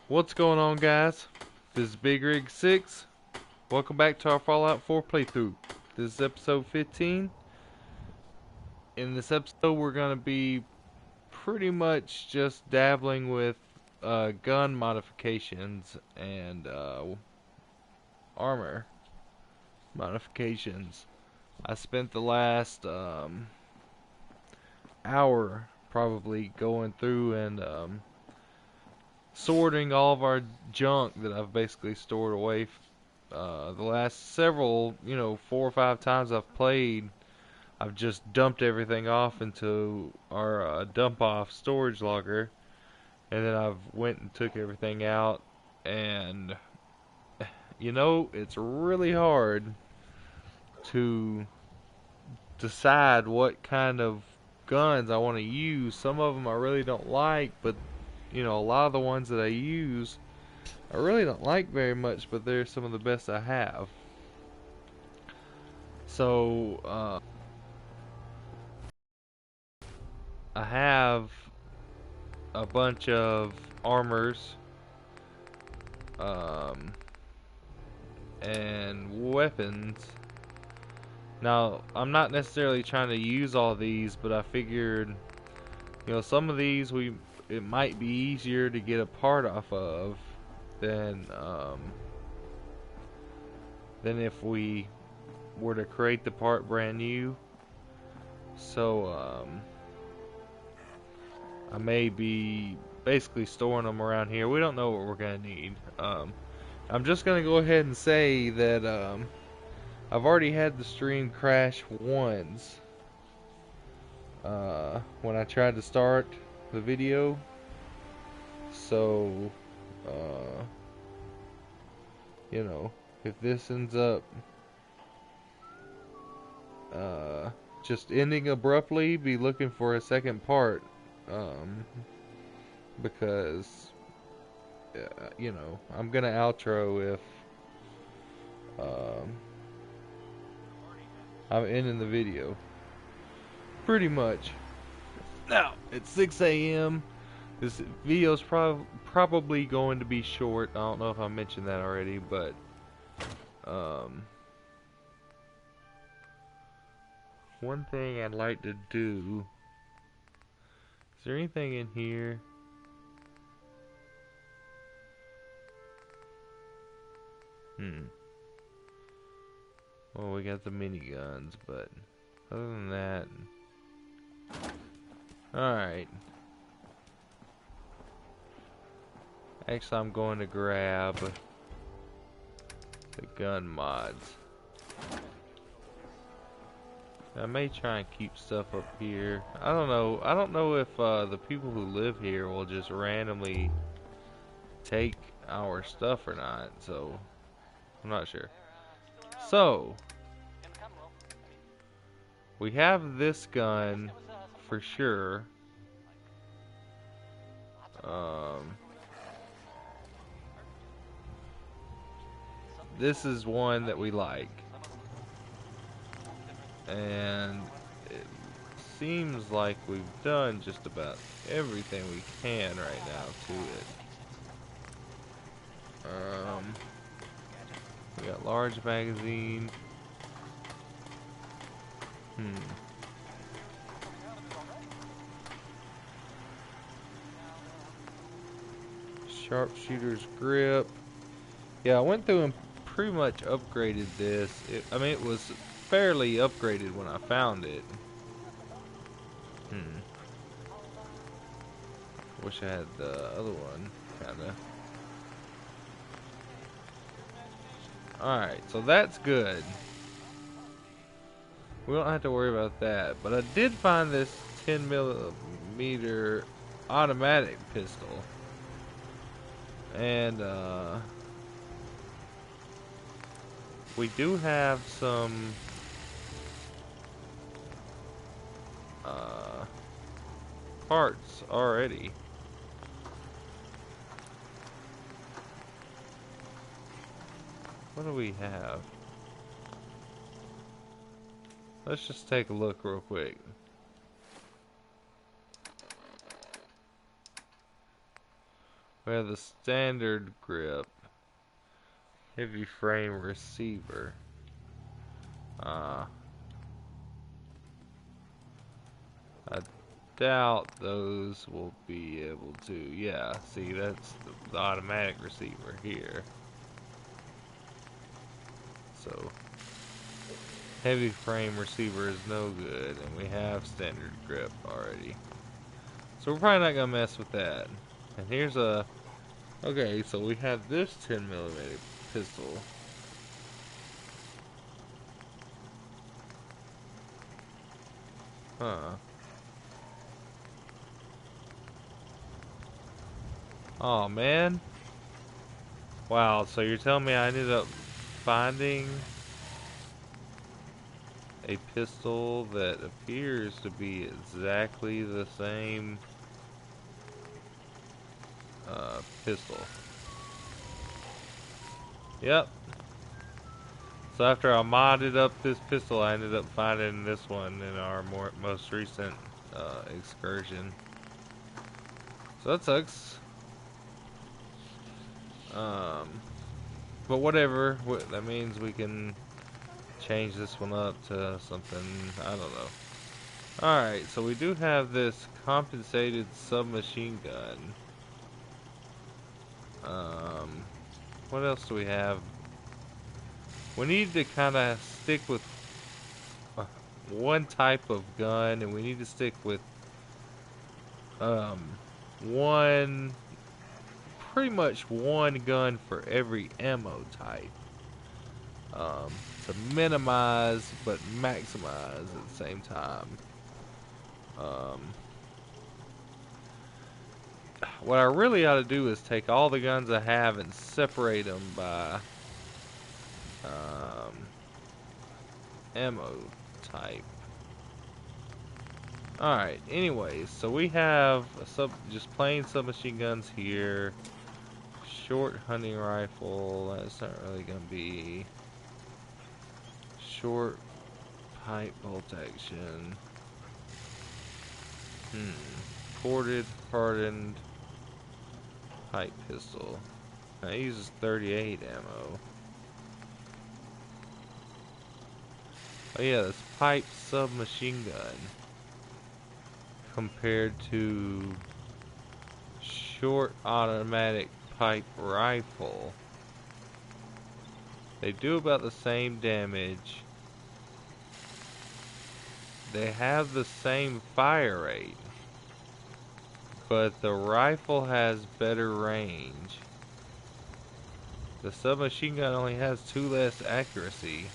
What's going on, guys? This is Big Rig 6. Welcome back to our Fallout 4 playthrough. This is episode 15. In this episode, we're going to be pretty much just dabbling with gun modifications and armor modifications. I spent the last hour probably going through and sorting all of our junk that I've basically stored away. The last several, 4 or 5 times I've played, I've just dumped everything off into our dump off storage locker, and then I've went and took everything out, and it's really hard to decide what kind of guns I want to use. Some of them I really don't like, but a lot of the ones that I use I really don't like very much, but they're some of the best I have. So, I have a bunch of armors, um, and weapons. Now, I'm not necessarily trying to use all these, but I figured, some of these it might be easier to get a part off of than if we were to create the part brand new. So, I may be basically storing them around here. We don't know what we're going to need. I'm just going to go ahead and say that I've already had the stream crash once when I tried to start the video. So, uh, if this ends up just ending abruptly, be looking for a second part. Because I'm gonna outro if um, I'm ending the video. Pretty much. Now, it's 6 a.m. This video's probably going to be short. I don't know if I mentioned that already, but one thing I'd like to do. Is there anything in here? Well, we got the miniguns, but other than that, alright. Actually, I'm going to grab the gun mods. I may try and keep stuff up here. I don't know. I don't know if the people who live here will just randomly take our stuff or not, so I'm not sure. So, we have this gun for sure. This is one that we like. And it seems like we've done just about everything we can right now to it. We got large magazine. Sharpshooter's grip. Yeah, I went through and pretty much upgraded this. I mean, it was fairly upgraded when I found it. Wish I had the other one, kinda. Alright, so that's good. We don't have to worry about that. But I did find this 10mm automatic pistol. And, we do have some parts already. What do we have? Let's just take a look real quick. We have the standard grip, heavy frame receiver. I doubt those will be able to. Yeah, see, that's the automatic receiver here. So, heavy frame receiver is no good, and we have standard grip already. So, we're probably not going to mess with that. And here's a. Okay, so we have this 10mm pistol. Huh. Oh, man. Wow, so you're telling me I ended up finding a pistol that appears to be exactly the same pistol. Yep. So after I modded up this pistol, I ended up finding this one in our most recent excursion. So that sucks. But whatever. That means we can change this one up to something, I don't know. Alright, so we do have this compensated submachine gun. What else do we have? We need to kind of stick with one type of gun, and we need to stick with one, pretty much one gun for every ammo type. To minimize but maximize at the same time. What I really ought to do is take all the guns I have and separate them by ammo type. Alright, anyways, so we have just plain submachine guns here. Short hunting rifle, that's not really gonna be. Short pipe bolt action. Corded, hardened pipe pistol. That uses 38 ammo. Oh yeah, this pipe submachine gun compared to short automatic pipe rifle. They do about the same damage. They have the same fire rate, but the rifle has better range. The submachine gun only has 2 less accuracy.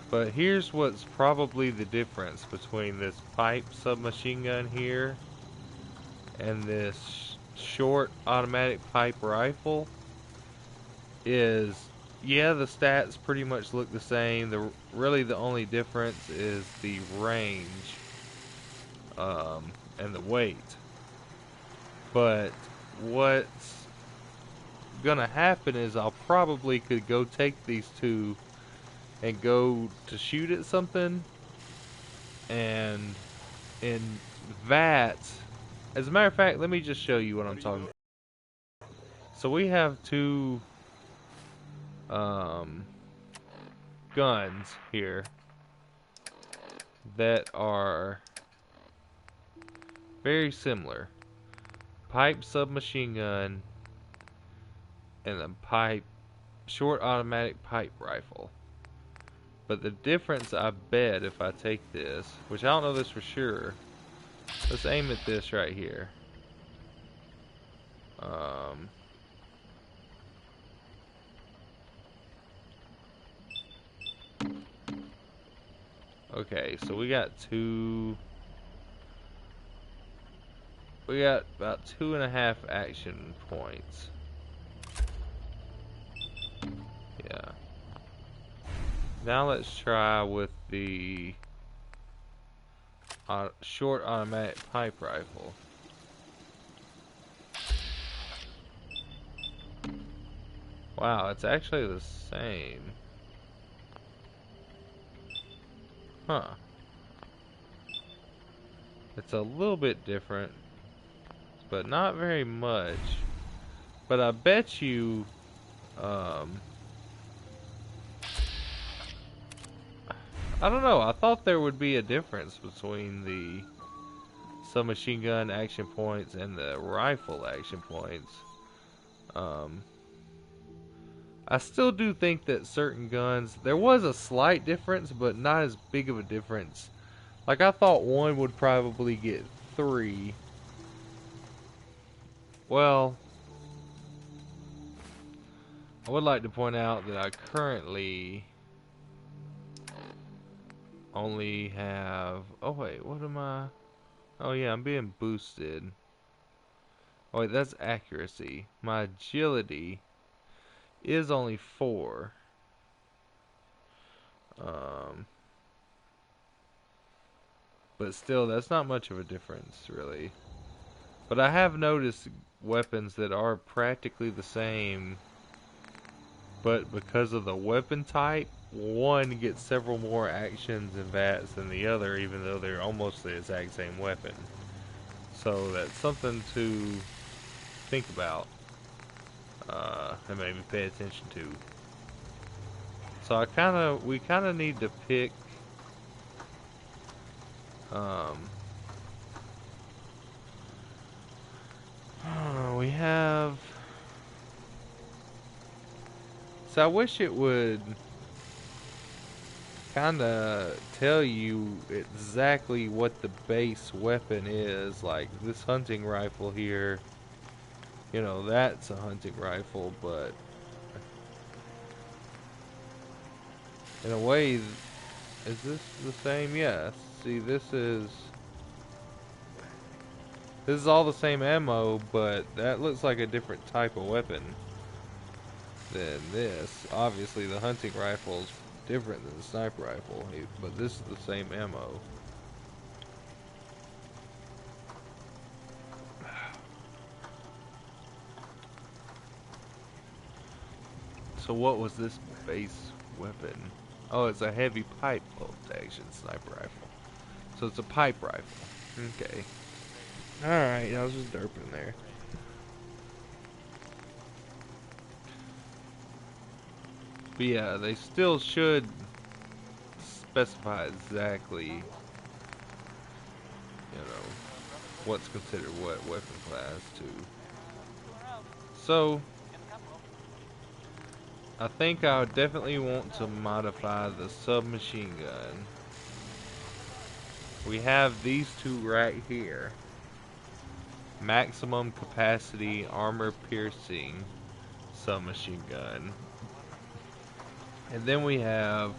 But here's what's probably the difference between this pipe submachine gun here and this short automatic pipe rifle is, yeah, the stats pretty much look the same. Really the only difference is the range and the weight. But what's gonna happen is I'll probably could go take these two and go to shoot at something, and in that, as a matter of fact, let me just show you what I'm talking about. So we have two guns here that are very similar. Pipe submachine gun and a pipe short automatic pipe rifle. But the difference, I bet, if I take this, which I don't know this for sure, let's aim at this right here. Okay, so we got about 2.5 action points. Yeah. Now let's try with the short automatic pipe rifle. Wow, it's actually the same. Huh. It's a little bit different, but not very much. But I bet you, um, I don't know. I thought there would be a difference between the submachine gun action points and the rifle action points. Um, I still do think that certain guns, there was a slight difference, but not as big of a difference. Like, I thought one would probably get 3. Well, I would like to point out that I currently only have... Oh wait, what am I... Oh yeah, I'm being boosted. Oh wait, that's accuracy. My agility is only 4. Um, but still, that's not much of a difference, really. But I have noticed weapons that are practically the same, but because of the weapon type, one gets several more actions and VATs than the other, even though they're almost the exact same weapon. So that's something to think about, and maybe pay attention to. So we kind of need to pick, um, we have, so I wish it would kind of tell you exactly what the base weapon is. Like this hunting rifle here, you know, that's a hunting rifle, but in a way, is this the same? Yes. See, this is all the same ammo, but that looks like a different type of weapon than this. Obviously, the hunting rifle is different than the sniper rifle, but this is the same ammo. So what was this base weapon? Oh, it's a heavy pipe bolt action sniper rifle. So it's a pipe rifle. Okay. Alright, I was just derping there. But yeah, they still should specify exactly, you know, what's considered what weapon class too. So, I think I would definitely want to modify the submachine gun. We have these two right here. Maximum capacity armor piercing submachine gun. And then we have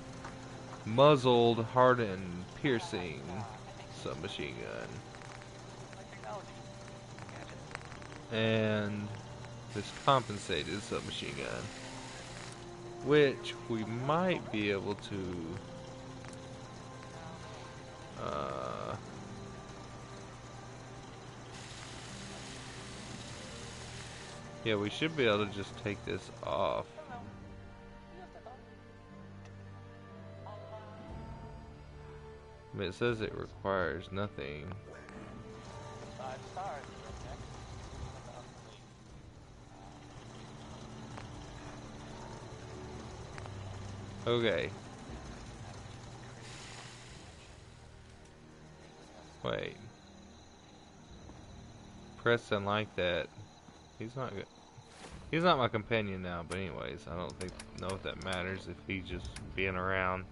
muzzled hardened piercing submachine gun. And this compensated submachine gun, which we might be able to yeah, we should be able to just take this off. I mean, it says it requires nothing. Okay. Wait. Preston like that. He's not good. He's not my companion now, but anyways, I don't know if that matters if he's just being around.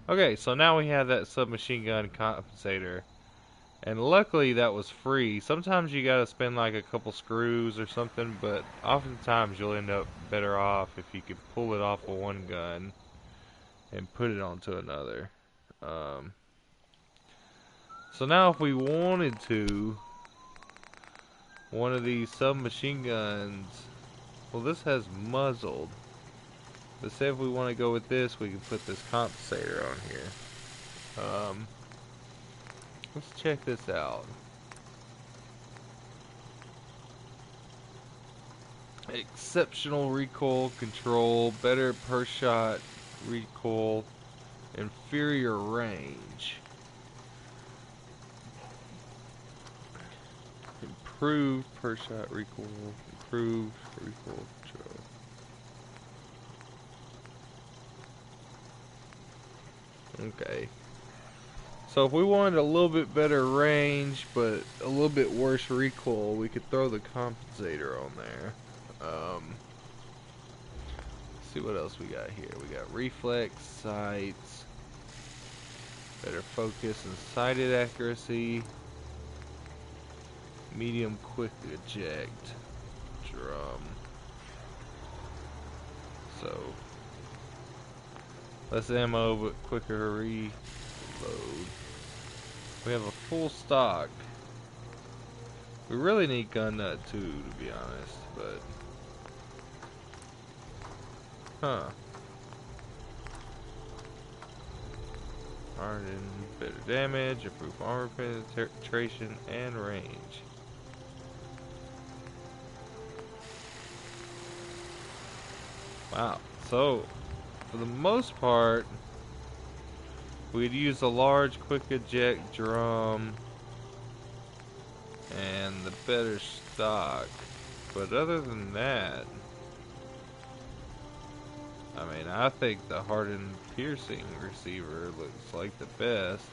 Okay, so now we have that submachine gun compensator. And luckily that was free. Sometimes you gotta spend like a couple screws or something, but oftentimes you'll end up better off if you could pull it off of one gun and put it onto another. So now if we wanted to, one of these submachine guns, well, this has muzzled. But say if we want to go with this, we can put this compensator on here. Let's check this out. Exceptional recoil control, better per shot recoil, inferior range. improved per shot recoil, improved recoil control. Okay. So if we wanted a little bit better range, but a little bit worse recoil, we could throw the compensator on there. See what else we got here. We got reflex, sights, better focus and sighted accuracy, medium quick eject, drum. So less ammo but quicker reload. We have a full stock. We really need gun nut too, to be honest, but huh. Hardened, better damage, improved armor penetration, and range. Wow. So, for the most part, we'd use a large quick eject drum and the better stock. But other than that, I mean, I think the hardened piercing receiver looks like the best.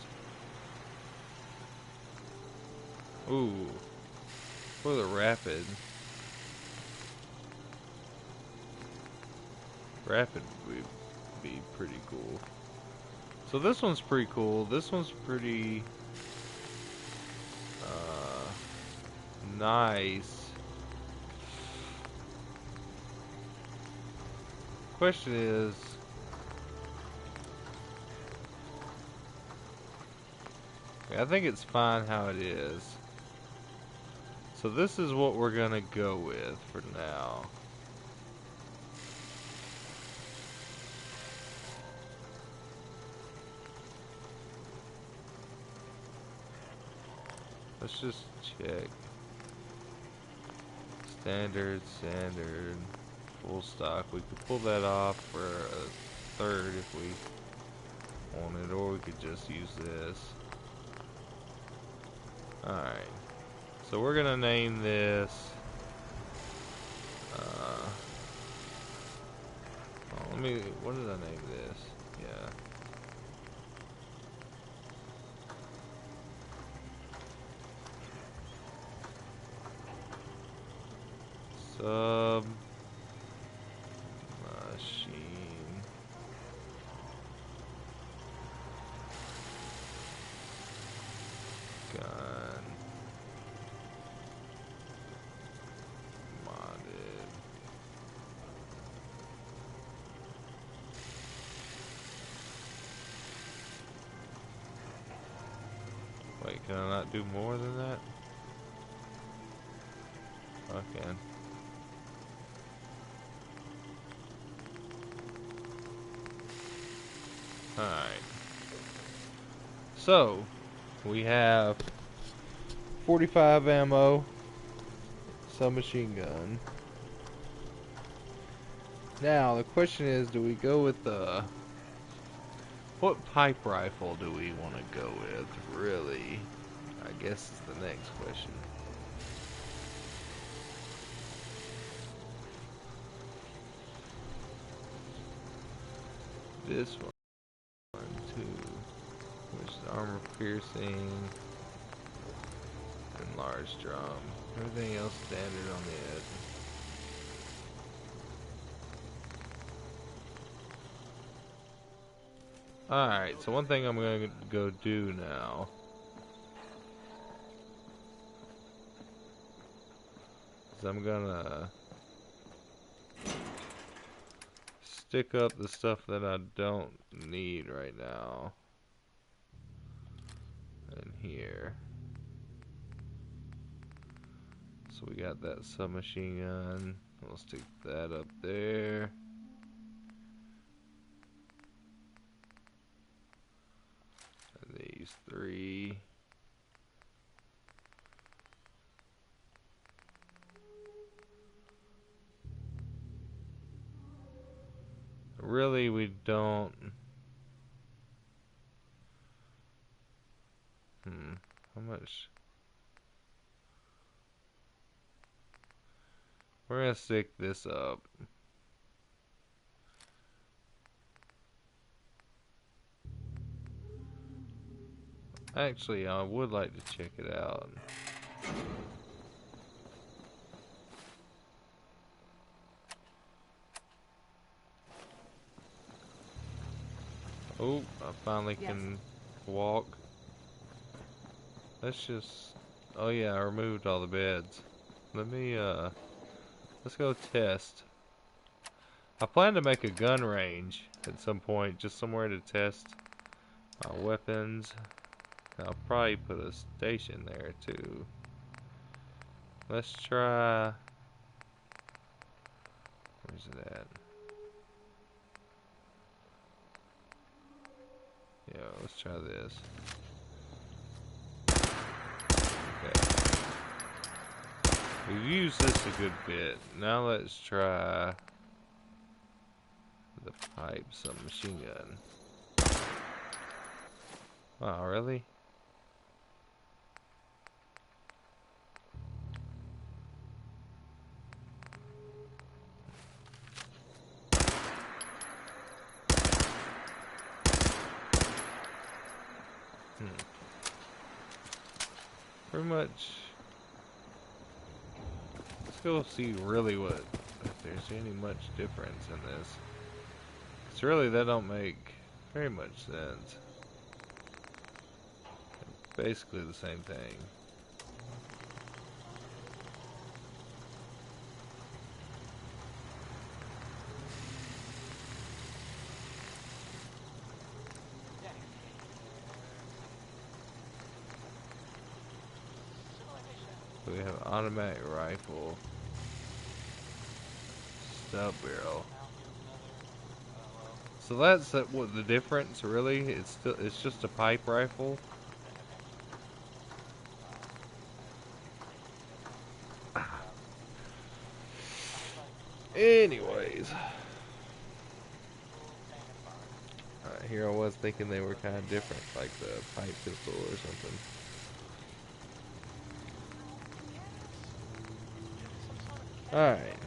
Ooh, for the rapid. Rapid would be pretty cool. So this one's pretty cool. This one's pretty nice. Question is, I think it's fine how it is. So this is what we're gonna go with for now. Let's just check. Standard, full stock. We could pull that off for a third if we wanted, or we could just use this. Alright. So we're gonna name this what did I name this? Yeah. Sub machine gun modded. Wait, can I not do more than that? I can. Alright. So, we have 45 ammo, submachine gun. Now, the question is, do we go with the... What pipe rifle do we want to go with, really? I guess is the next question. This one, too. Which is armor piercing and large drum. Everything else standard on the edge. Alright, so one thing I'm going to go do now is I'm going to stick up the stuff that I don't need right now in here. So we got that submachine gun. We'll stick that up there. And these three. Really, we don't. How much? We're gonna stick this up. Actually, I would like to check it out. Oh, I finally can walk. Let's just... Oh yeah, I removed all the beds. Let me, let's go test. I plan to make a gun range at some point, just somewhere to test weapons. I'll probably put a station there too. Let's try... Where's it at? Yeah, let's try this. Okay. We've used this a good bit. Now let's try the pipe submachine gun. Wow, really? Pretty much. Let's go see really what, if there's any much difference in this. Cause really that don't make very much sense. Basically the same thing. So we have an automatic rifle, stub barrel. So that's what the difference really. It's just a pipe rifle. Anyways, here I was thinking they were kind of different, like the pipe pistol or something. Alright,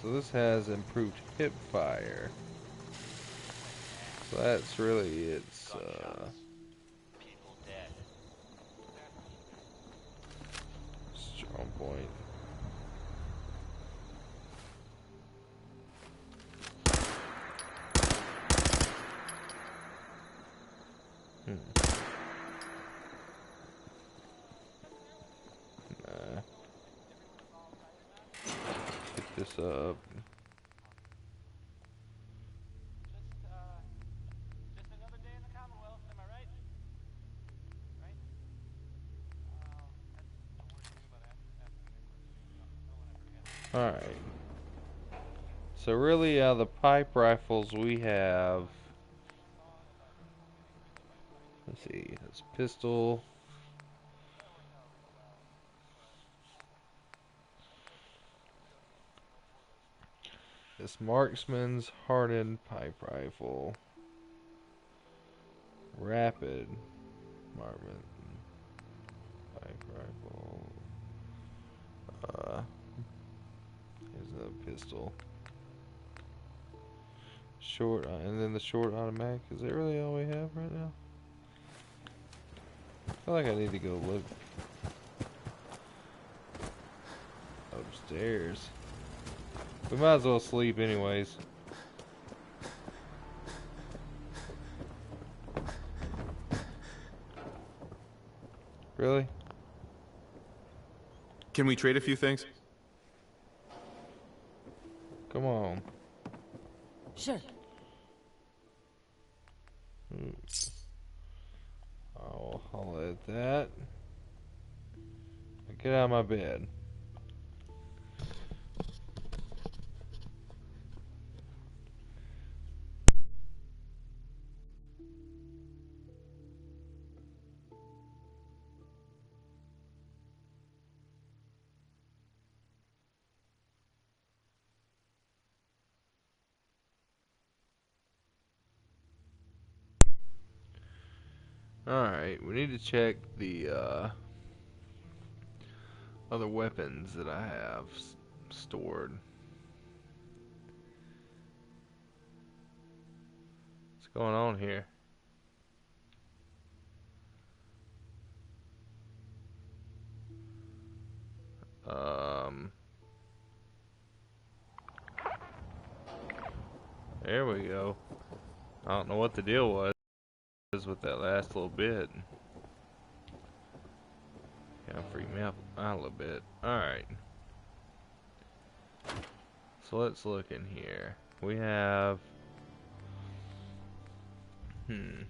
so this has improved hip fire. So that's really its strong point. Nah. Pick this up. Alright. So really, the pipe rifles we have... Let's see, it's pistol. This marksman's hardened pipe rifle. Rapid marksman pipe rifle. Here's another pistol. Short, and then the short automatic. Is that really all we have right now? I feel like I need to go look upstairs. We might as well sleep anyways. Really? Can we trade a few things? Come on. Sure. I'll holler at that. Get out of my bed. Alright, we need to check the other weapons that I have. stored. What's going on here? There we go. I don't know what the deal was with that last little bit. Kind of freaked me out a little bit. Alright. So let's look in here. We have... We're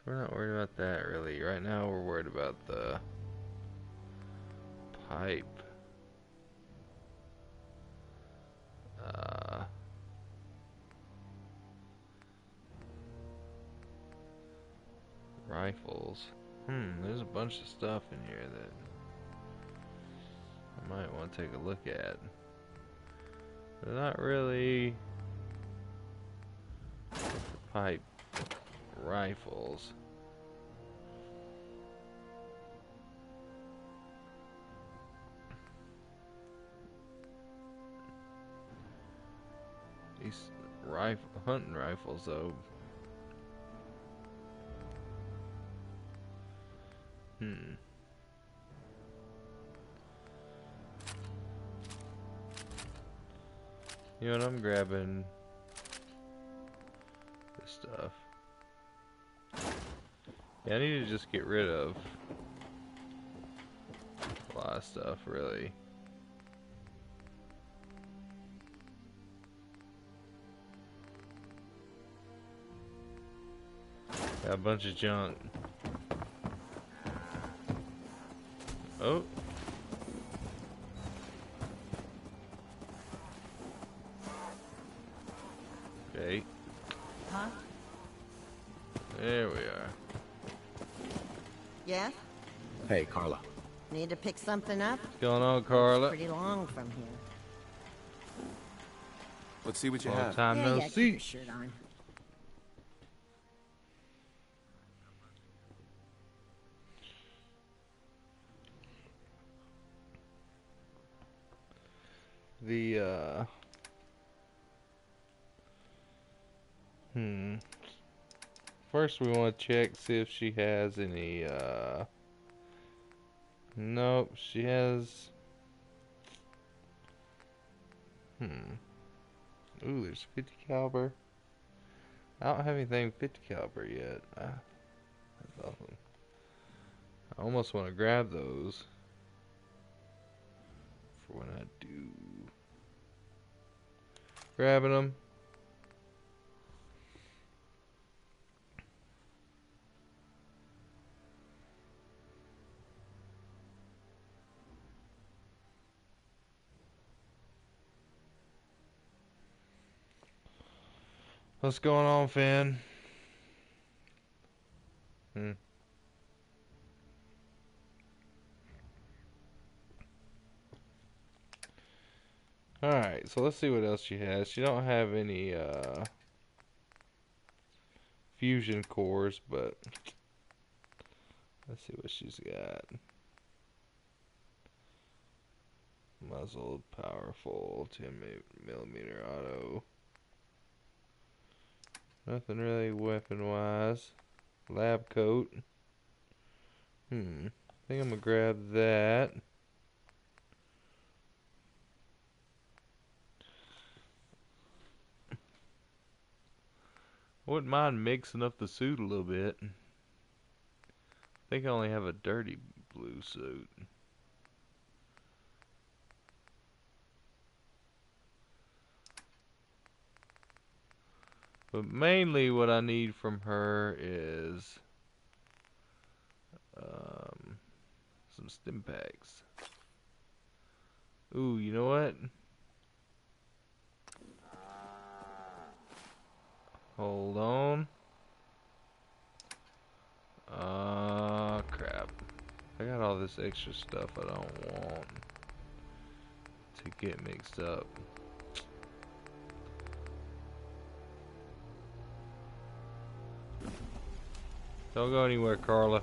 not worried about that really. Right now we're worried about the pipe. Rifles. There's a bunch of stuff in here that I might want to take a look at. They're not really pipe rifles. These hunting rifles though. You know what, I'm grabbing this stuff. Yeah, I need to just get rid of a lot of stuff, really. Got a bunch of junk. Oh. Okay. Huh? There we are. Yeah? Hey, Carla. Need to pick something up? What's going on, Carla? Pretty long from here. Let's see what you Long have. time no Keep see. your shirt on. The first we want to check, see if she has any nope, she has ooh, there's 50 caliber. I don't have anything 50 caliber yet. That's awesome. I almost want to grab those for when I do. Grabbing them. What's going on, Finn? Alright, so let's see what else she has. She don't have any fusion cores, but let's see what she's got. Muzzled, powerful, 10mm auto. Nothing really weapon-wise. Lab coat. I think I'm gonna grab that. I wouldn't mind mixing up the suit a little bit. I think I only have a dirty blue suit. But mainly what I need from her is some stim packs. Ooh, you know what? Hold on. Crap. I got all this extra stuff I don't want to get mixed up. Don't go anywhere, Carla.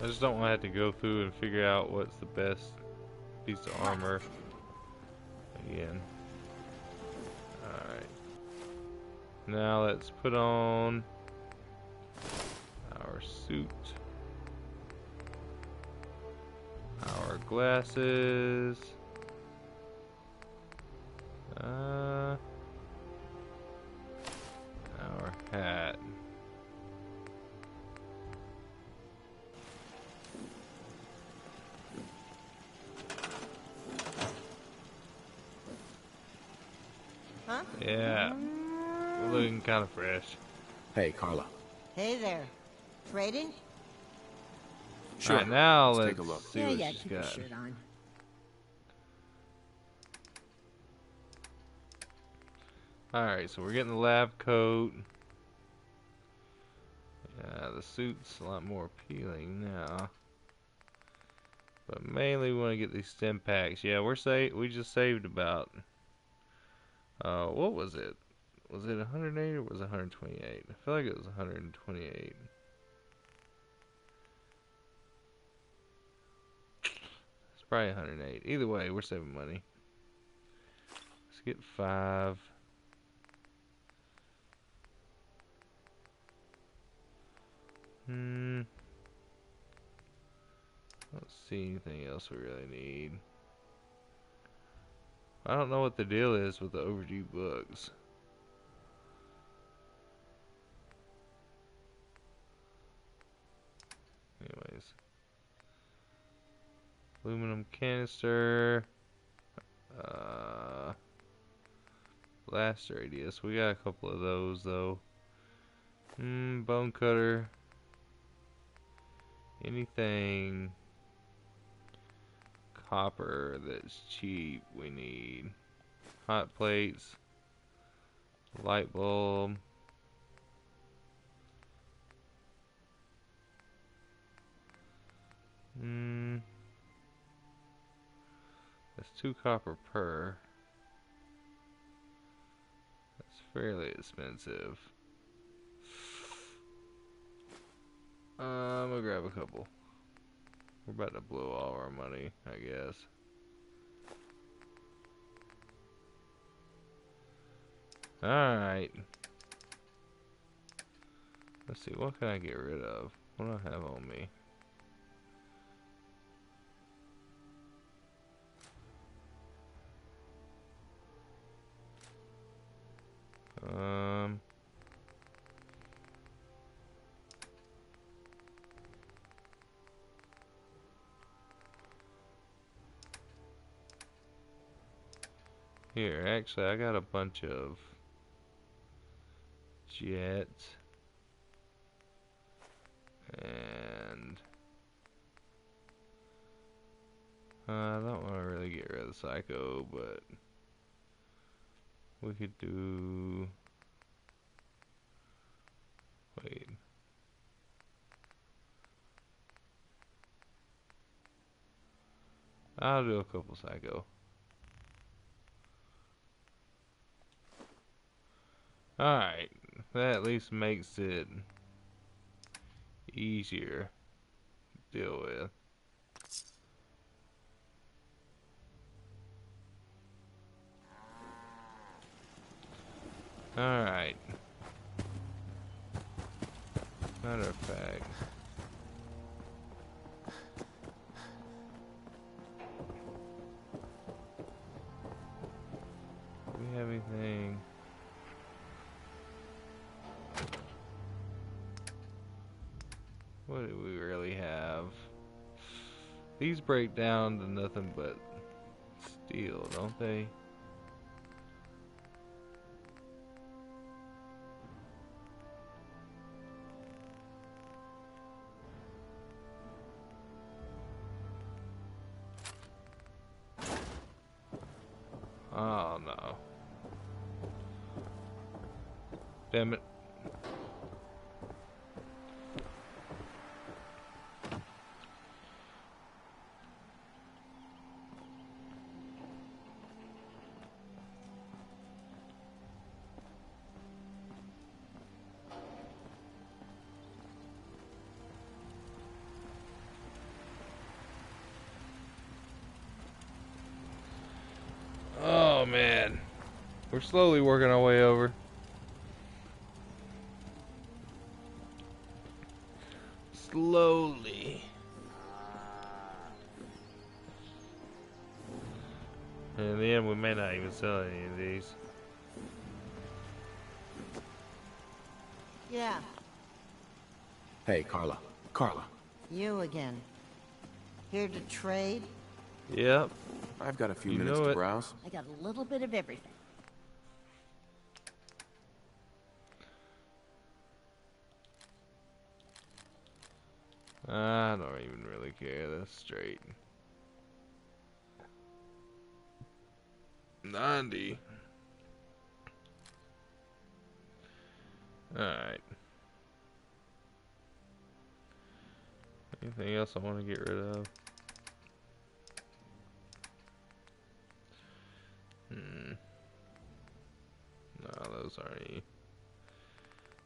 I just don't want to have to go through and figure out what's the best piece of armor again. Alright. Now let's put on our suit. Our glasses. Our hat. Huh? Yeah, we're looking kind of fresh. Hey, Carla. Hey there. Trading? Sure. Alright, now Let's let's take a look. see what she's keep your got. shirt on. Alright, so we're getting the lab coat. Yeah, the suit's a lot more appealing now. But mainly we want to get these stim packs. Yeah, we just saved about what was it? Was it 108 or was it 128? I feel like it was 128. It's probably 108. Either way, we're saving money. Let's get 5. Don't see anything else we really need. I don't know what the deal is with the overdue books. Anyways. Aluminum canister. Blast radius. We got a couple of those though. Bone cutter. Anything copper that's cheap we need. Hot plates. Light bulb. That's 2 copper per. That's fairly expensive. I'm gonna grab a couple. We're about to blow all our money, I guess. Alright. Let's see, what can I get rid of? What do I have on me? Here, actually, I got a bunch of jets. And I don't want to really get rid of the Psycho, but we could do. Wait. I'll do a couple Psycho. Alright. That at least makes it easier to deal with. Alright. Matter of fact. Do we have anything? What do we really have? These break down to nothing but steel, don't they? Oh no. Damn it. We're slowly working our way over. Slowly. And in the end, we may not even sell any of these. Yeah, Hey, Carla. Carla. you again. Here to trade? Yep. I've got a few You minutes know to it. browse. I got a little bit of everything. I don't even really care. That's straight. 90. Alright. Anything else I want to get rid of? No, those aren't any.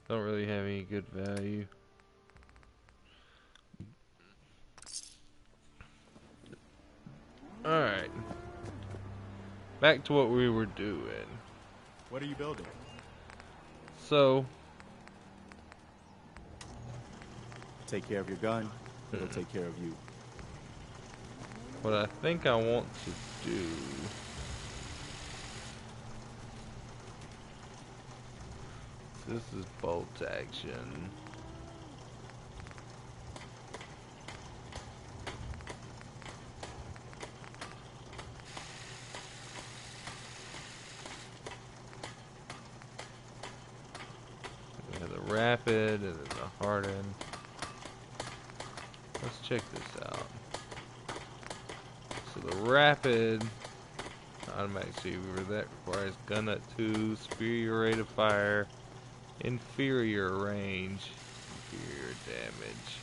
Don't really have any good value. Alright. Back to what we were doing. What are you building? So, Take care of your gun, it'll take care of you. what I think I want to do. This is bolt action. We have the rapid and then the harden. Let's check this out. So the rapid automatic receiver that requires gun nut 2, superior rate of fire, inferior range, inferior damage.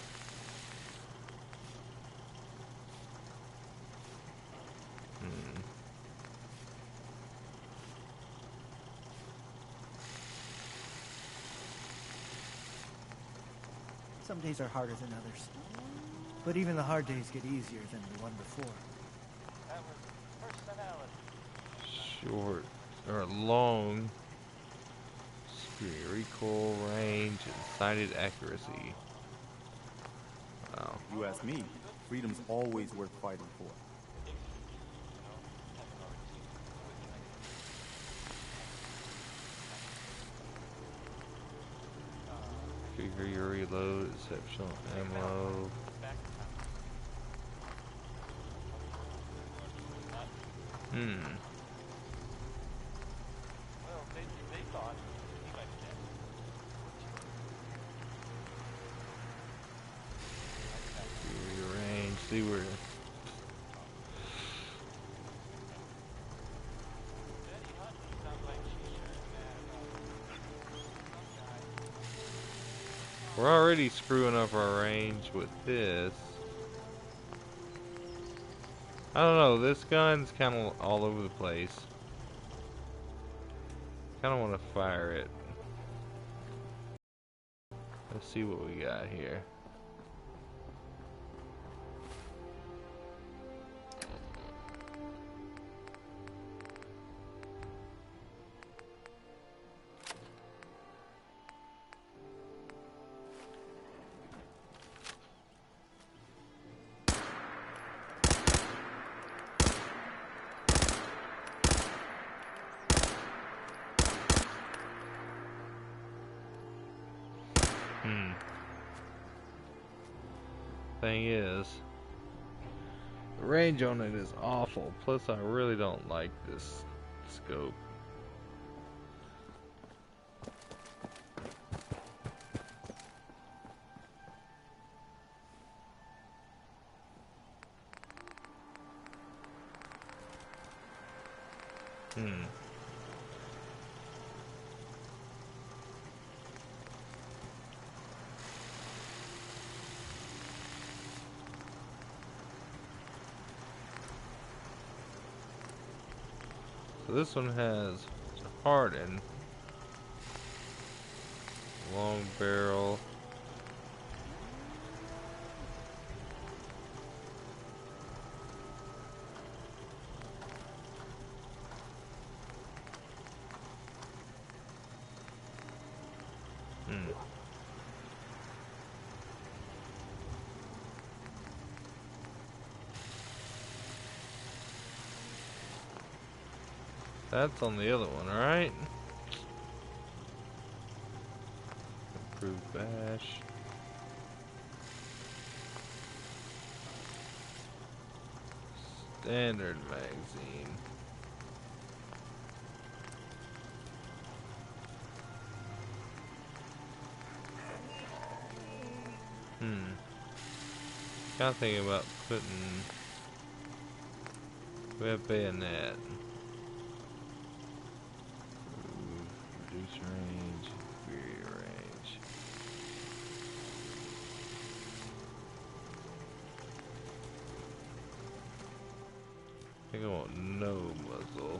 Some days are harder than others. But even the hard days get easier than the one before. Short or long, superior recoil, range, and sighted accuracy. Wow. You ask me, freedom's always worth fighting for. Figure your reload, exceptional ammo. Figure your range, see where. We're already screwing up our range with this. I don't know, this gun's kind of all over the place. Kind of want to fire it. Let's see what we got here. Thing is, the range on it is awful. Plus, I really don't like this scope. So this one has harden, long barrel, That's on the other one, right? Improved bash. Standard magazine. Kind of thinking about putting web bayonet. Reduce range, inferior range. I think I want no muzzle.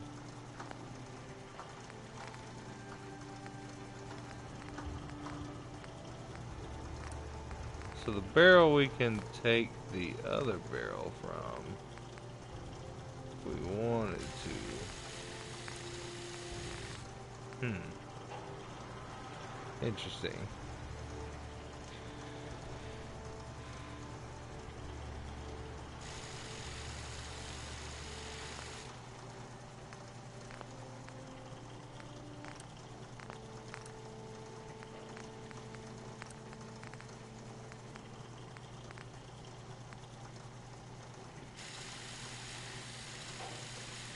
So the barrel we can take the other barrel from if we wanted to. Interesting.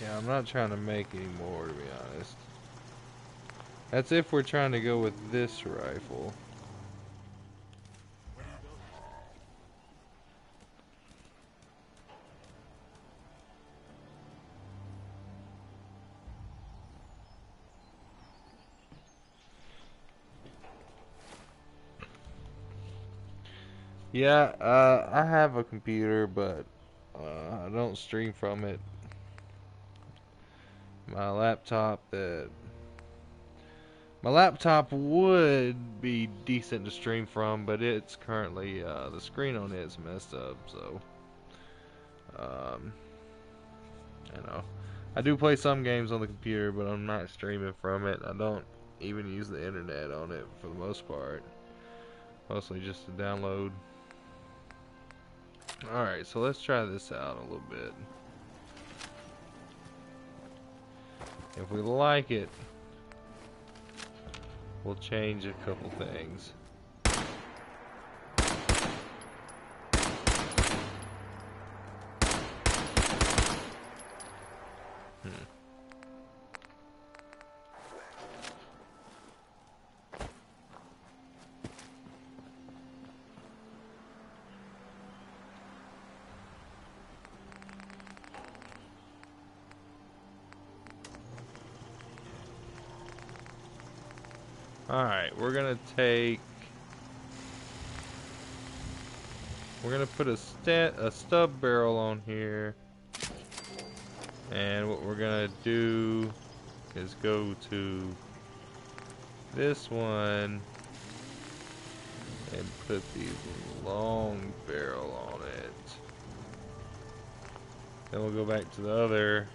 Yeah, I'm not trying to make any more, to be honest. That's if we're trying to go with this rifle. Yeah, I have a computer, but I don't stream from it. My laptop would be decent to stream from, but it's currently the screen on it is messed up, so you know, I do play some games on the computer, but I'm not streaming from it. I don't even use the internet on it for the most part. Mostly just to download. Alright, so let's try this out a little bit. If we like it, we'll change a couple things. Alright, we're gonna put a stub barrel on here, and what we're gonna do is go to this one and put the long barrel on it. Then we'll go back to the other.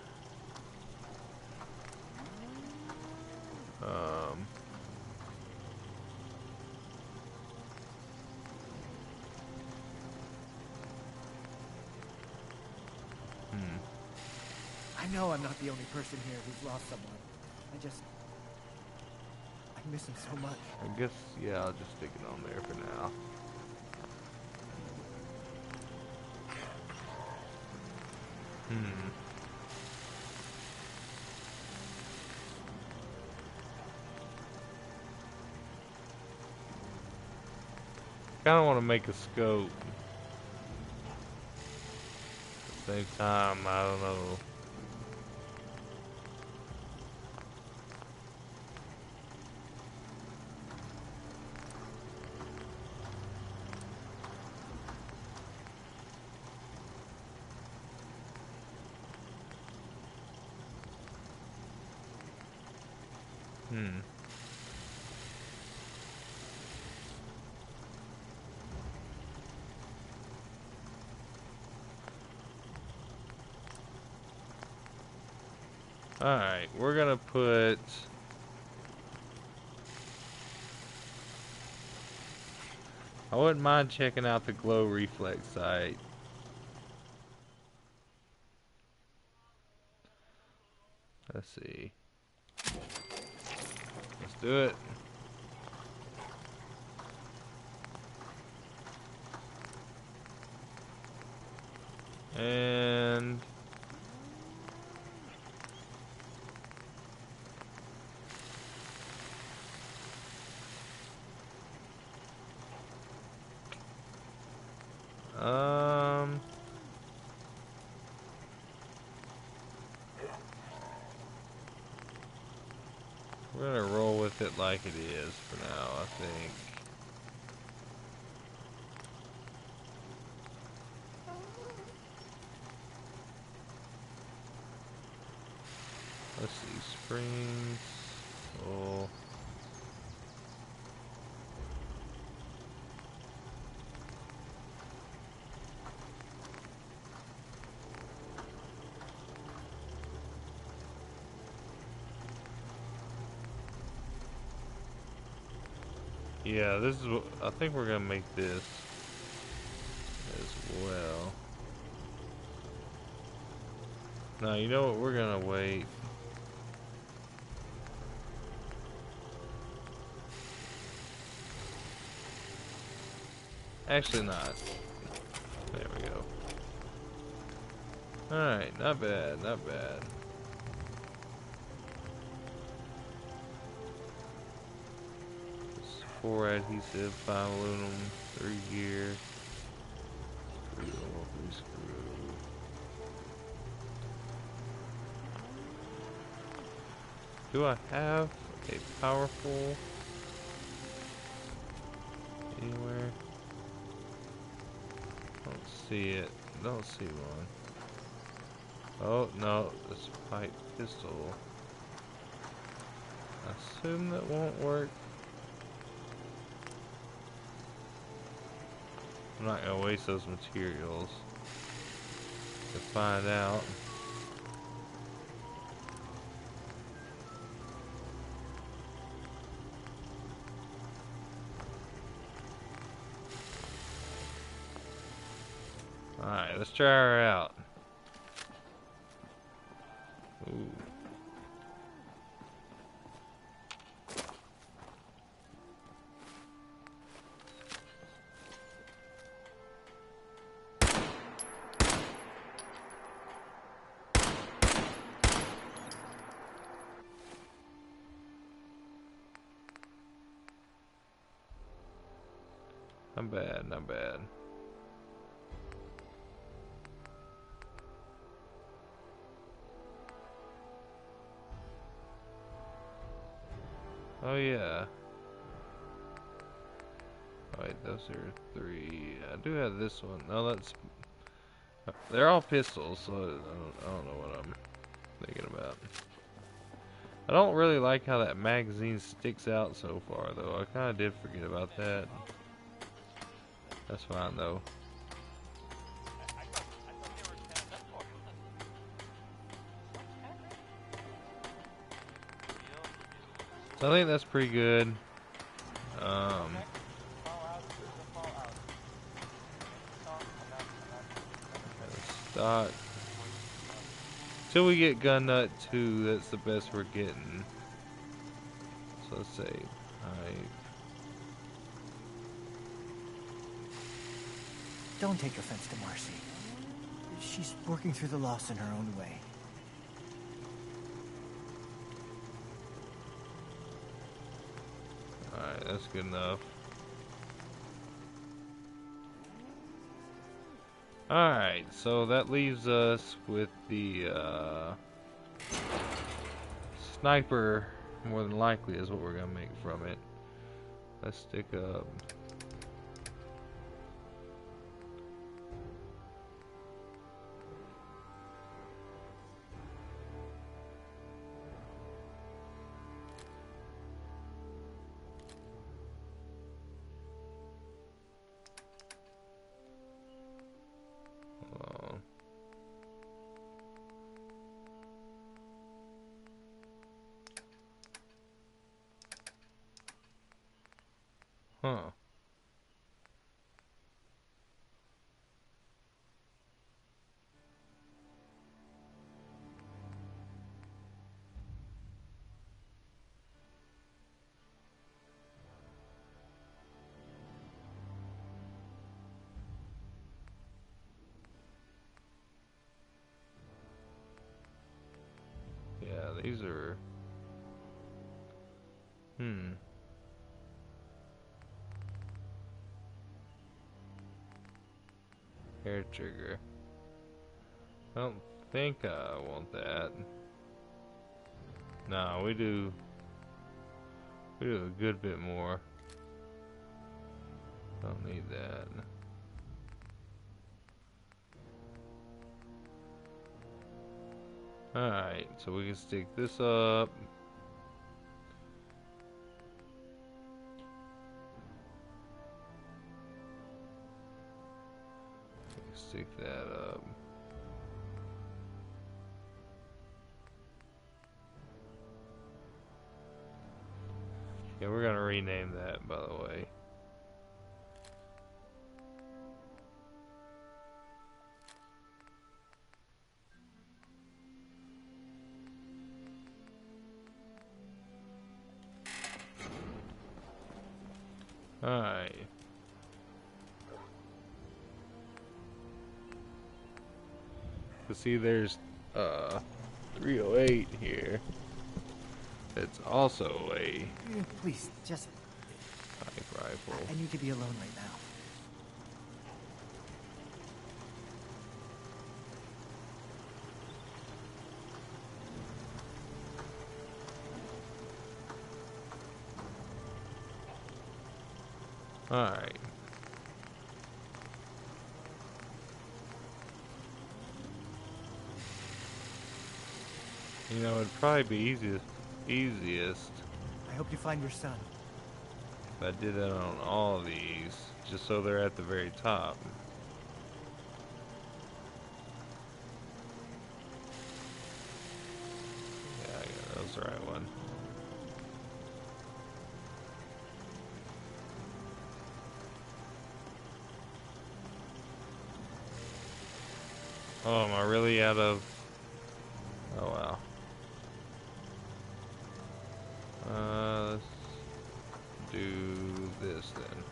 I know I'm not the only person here who's lost someone. I miss him so much. I guess, yeah, I'll just stick it on there for now. Kind of want to make a scope. At the same time, I don't know. Alright, we're gonna put... I wouldn't mind checking out the glow reflex sight. Let's see. Let's do it. And we're gonna roll with it like it is for now, I think. Let's see, springs. Oh. Yeah, this is what I think we're gonna make this as well. Now, you know what? We're gonna wait. Actually, not. There we go. Alright, not bad, not bad. It's 4 adhesive, 5 aluminum, 3 gear, 3 oil, 3 screw. Do I have a powerful anywhere? Don't see it. Don't see one. Oh no, it's a pipe pistol. I assume that won't work. I'm not gonna waste those materials to find out. Alright, let's try her out. Ooh. Not bad, not bad. Oh yeah. Oh, wait, those are 3. I do have this one. No, that's... They're all pistols, so I don't know what I'm thinking about. I don't really like how that magazine sticks out so far, though. I kind of did forget about that. That's fine, though. So I think that's pretty good. Stock. Till we get gun nut 2, that's the best we're getting. So let's say pipe. Don't take offense to Marcy. She's working through the loss in her own way. Alright, that's good enough. Alright, so that leaves us with the sniper, more than likely is what we're gonna make from it. Let's stick up. Hold on. Huh. these are... Hair trigger. I don't think I want that. No, we do a good bit more. Don't need that. Alright, so we can stick this up. Stick that up. Yeah, we're gonna rename that, by the way. Alright. So see, there's 308 here. It's also a Please, just... pipe rifle. I need to be alone right now. Alright. You know, it'd probably be easiest I hope you find your son. if I did that on all of these, just so they're at the very top. Yeah, that was the right one. Oh, am I really out of... Oh, wow. Let's do this then.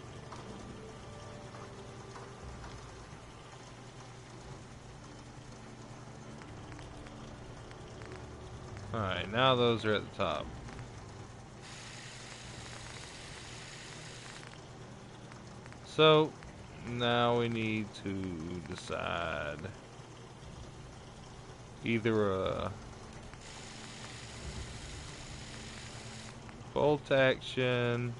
Alright, now those are at the top. So, now we need to decide either a bolt action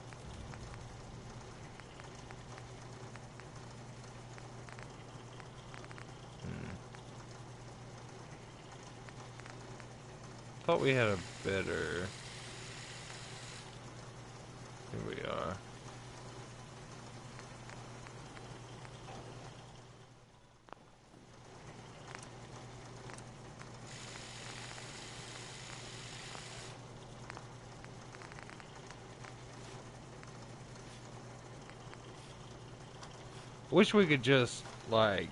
thought we had a better... Here we are. Wish we could just like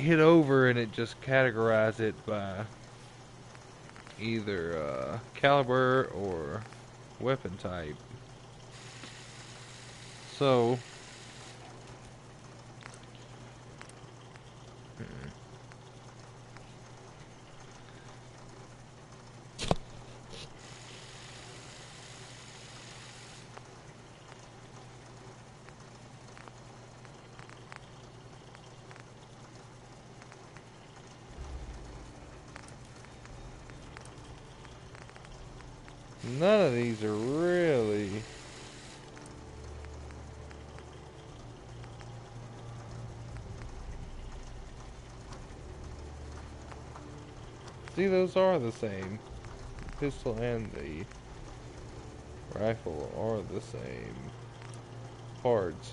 hit over and it just categorize it by either caliber or weapon type. So none of these are really... See, those are the same. The pistol and the rifle are the same parts.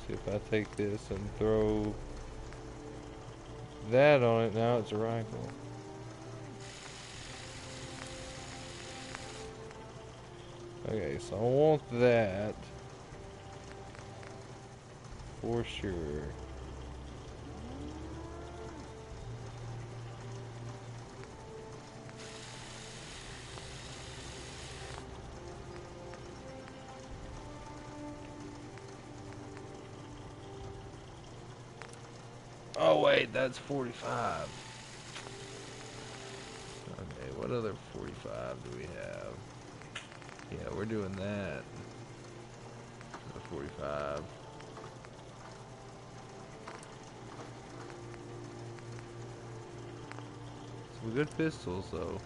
See, if I take this and throw that on it, now it's a rifle. Okay, so I want that for sure. Oh wait, that's 45. Okay, what other 45 do we have? Yeah, we're doing that. The 45. Some good pistols though.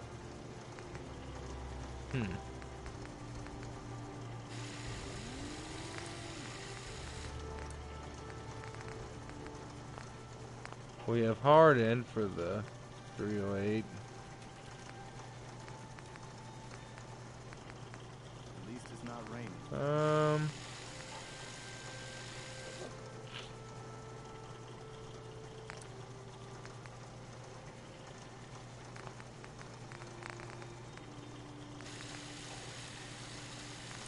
We have Harden for the 308. At least it's not raining.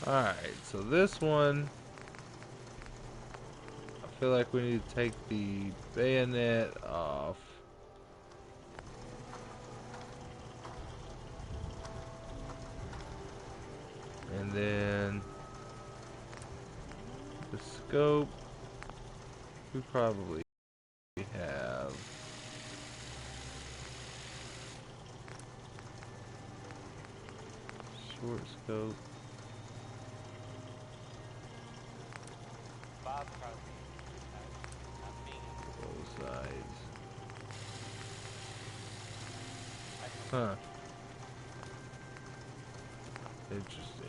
Alright, so this one, I feel like we need to take the bayonet off. And then the scope, we probably have. Short scope. Both sides. Huh. Interesting.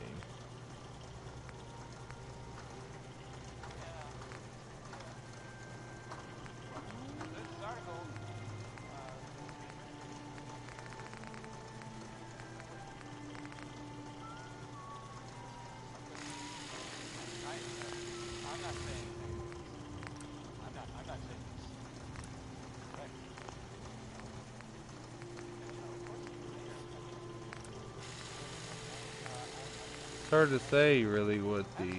It's hard to say really what the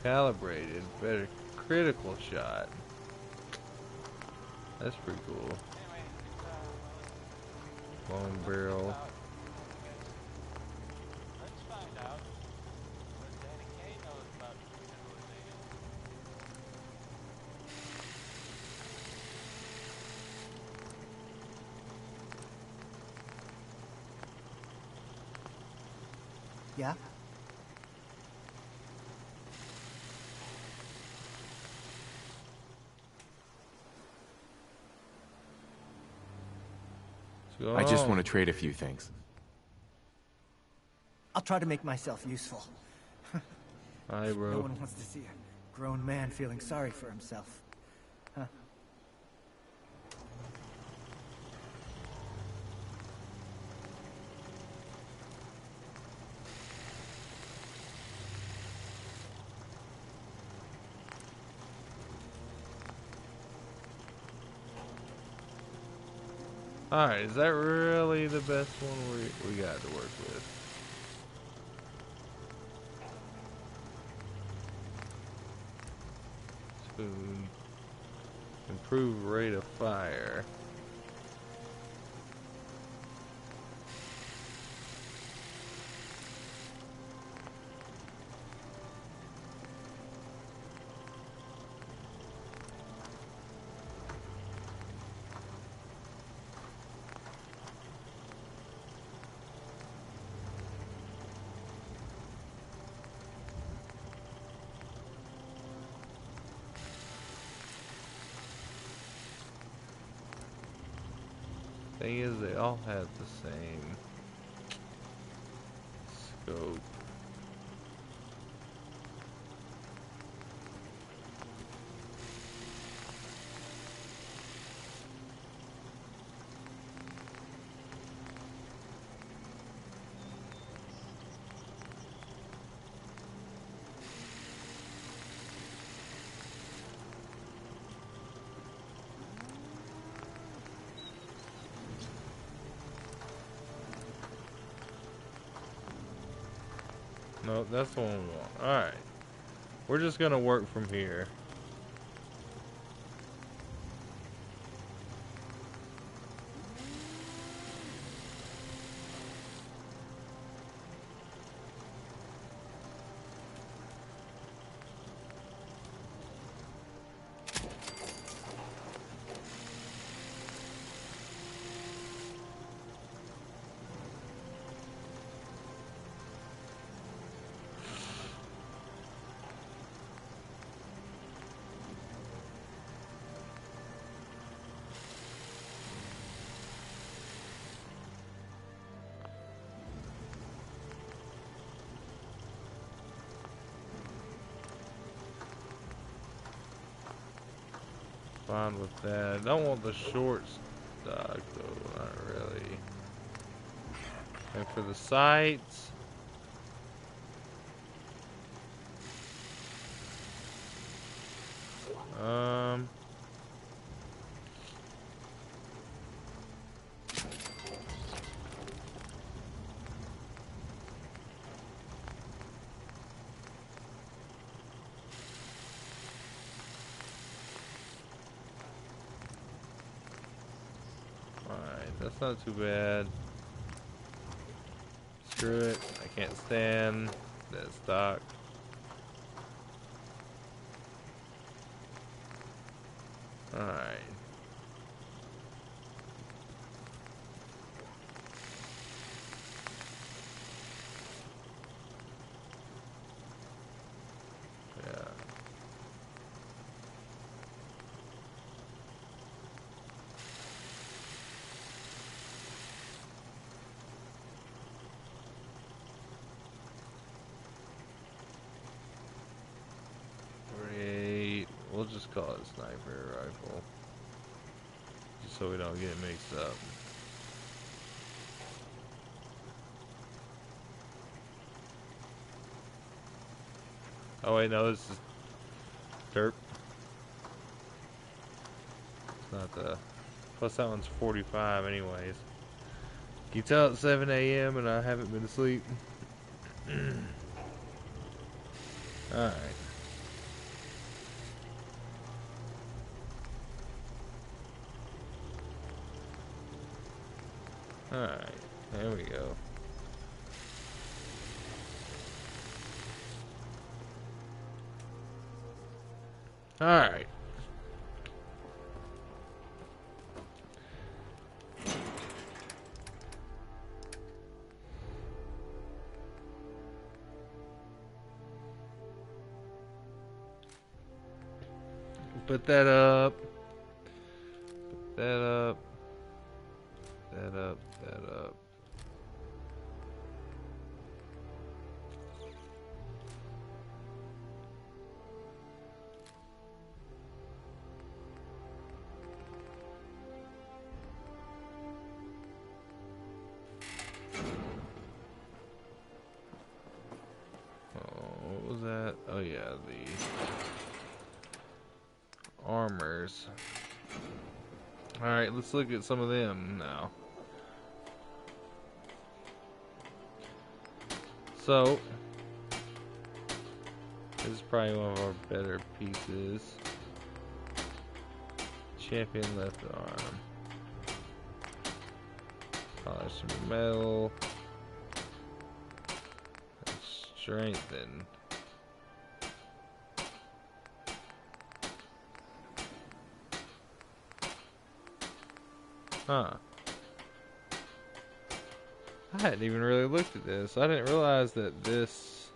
calibrated, better critical shot. That's pretty cool. Long barrel. Yeah? What's I just going want on? to trade a few things. I'll try to make myself useful. Hi, No bro. one wants to see a grown man feeling sorry for himself. Huh? Alright, is that really the best one we got to work with? Spoon. Improve rate of fire. Thing is, they all have the same scope. Nope, that's the one we want. Alright. We're just gonna work from here. fine with that. I don't want the short stock though, not really. And for the sights, alright, that's not too bad. Screw it, I can't stand that stock. Alright. Yeah. Great. We'll just call it a sniper rifle. Just so we don't get mixed up. Oh wait, no, this is derp. It's not the... Plus that one's 45 anyways. You tell it's 7 a.m. and I haven't been asleep. Alright. Alright, there we go. Alright. Put that up. Put that up. That up. That up. What was that? Oh yeah, the armors. Alright, let's look at some of them now. So, this is probably one of our better pieces. Champion left arm. Polished metal. Strengthened. Huh. I hadn't even really looked at this. I didn't realize that this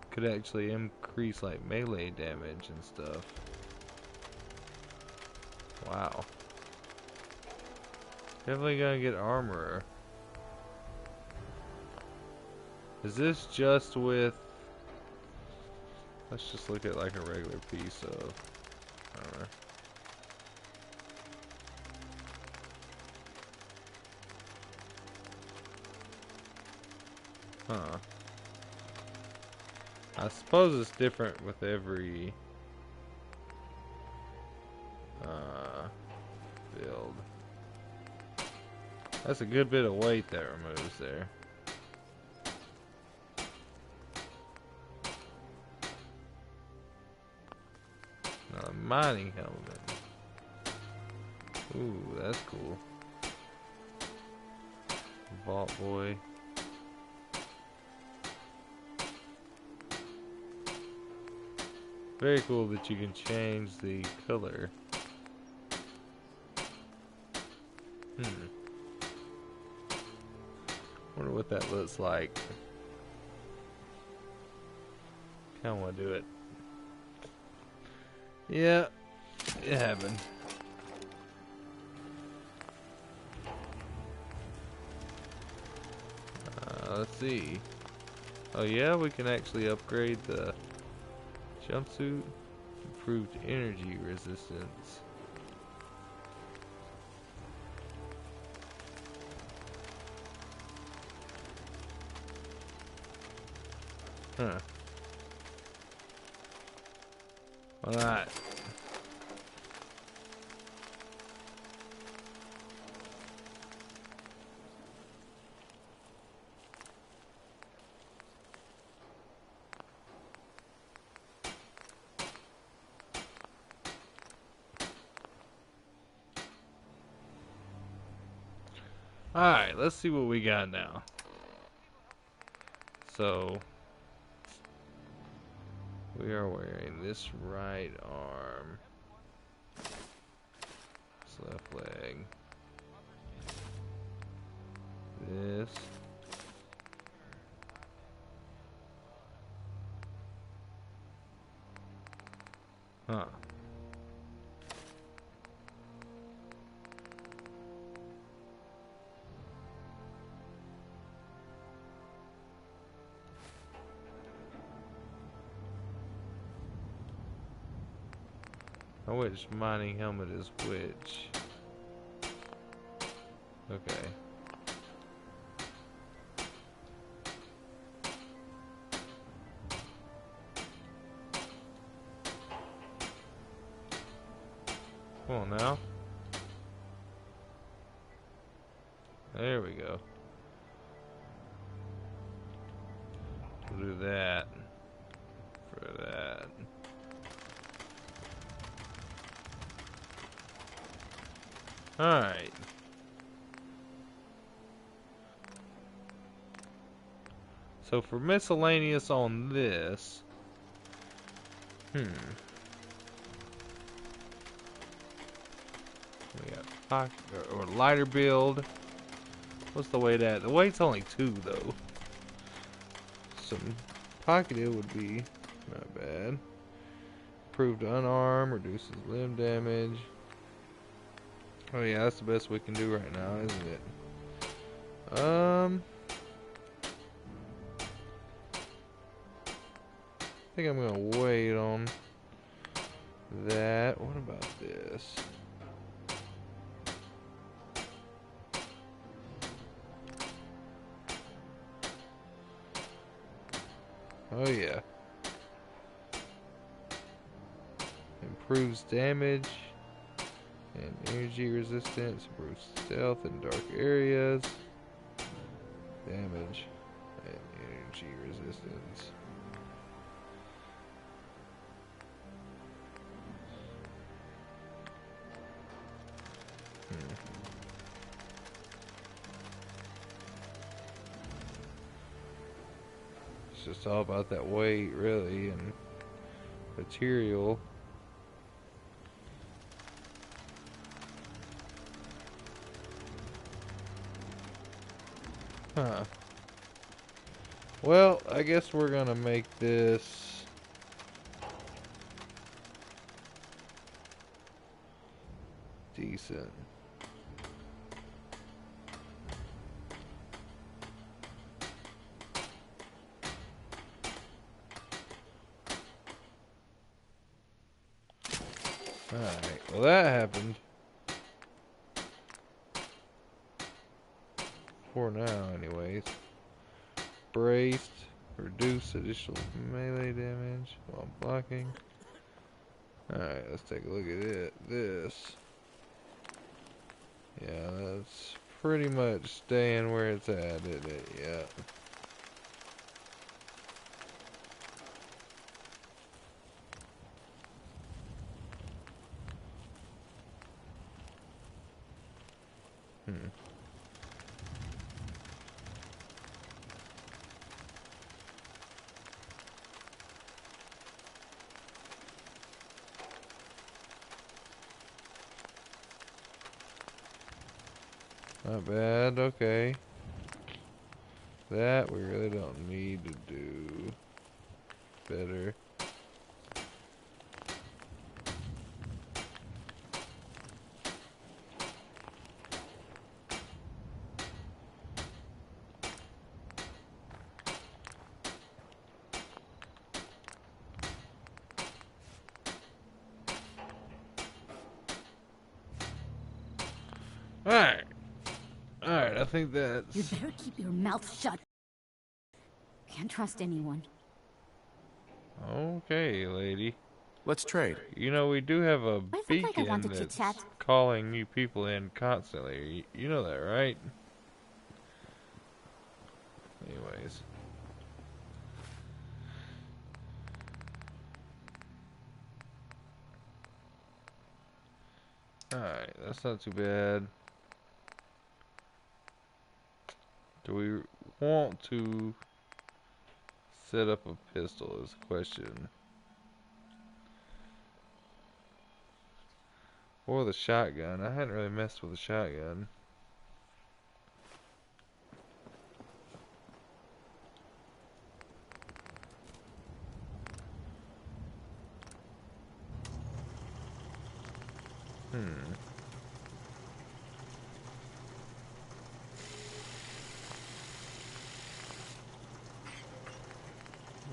could actually increase like melee damage and stuff. Wow. Definitely gonna get armor. Is this just with... Let's just look at like a regular piece of armor. Huh. I suppose it's different with every build. That's a good bit of weight that removes there. Now, a mining helmet. Ooh, that's cool. Vault Boy. Very cool that you can change the color. Wonder what that looks like. Kinda wanna do it. Yeah, it happened. Let's see. Oh yeah, we can actually upgrade the jumpsuit. Improved energy resistance. Huh. Alright. Alright, let's see what we got now. So, we are wearing this right arm, this left leg, this, huh. Oh, which mining helmet is which? Okay. Come on now. There we go. We'll do that for that. Alright. So for miscellaneous on this, we got or lighter build. What's the weight at? The weight's only 2 though. Some pocketed would be not bad. Improved unarmed, reduces limb damage. Oh yeah, that's the best we can do right now, isn't it? I think I'm gonna wait on that. What about this? Oh yeah. Improves damage and energy resistance, improves stealth in dark areas, damage and energy resistance. It's just all about that weight, really, and material. Huh. Well, I guess we're gonna make this decent. Alright, well that happened. For now, anyways. Braced, reduce additional melee damage while blocking. Alright, let's take a look at it. This. Yeah, that's pretty much staying where it's at, isn't it? Yeah. Not bad, okay. That we really don't need to do better. Alright. Alright, I think You'd that's... better keep your mouth shut. Can't trust anyone. Okay, lady. Let's trade. You know, we do have a I felt like I beacon wanted to that's chat. calling new people in constantly. You know that, right? Anyways. Alright, that's not too bad. Do we want to set up a pistol is the question. Or the shotgun. I hadn't really messed with the shotgun.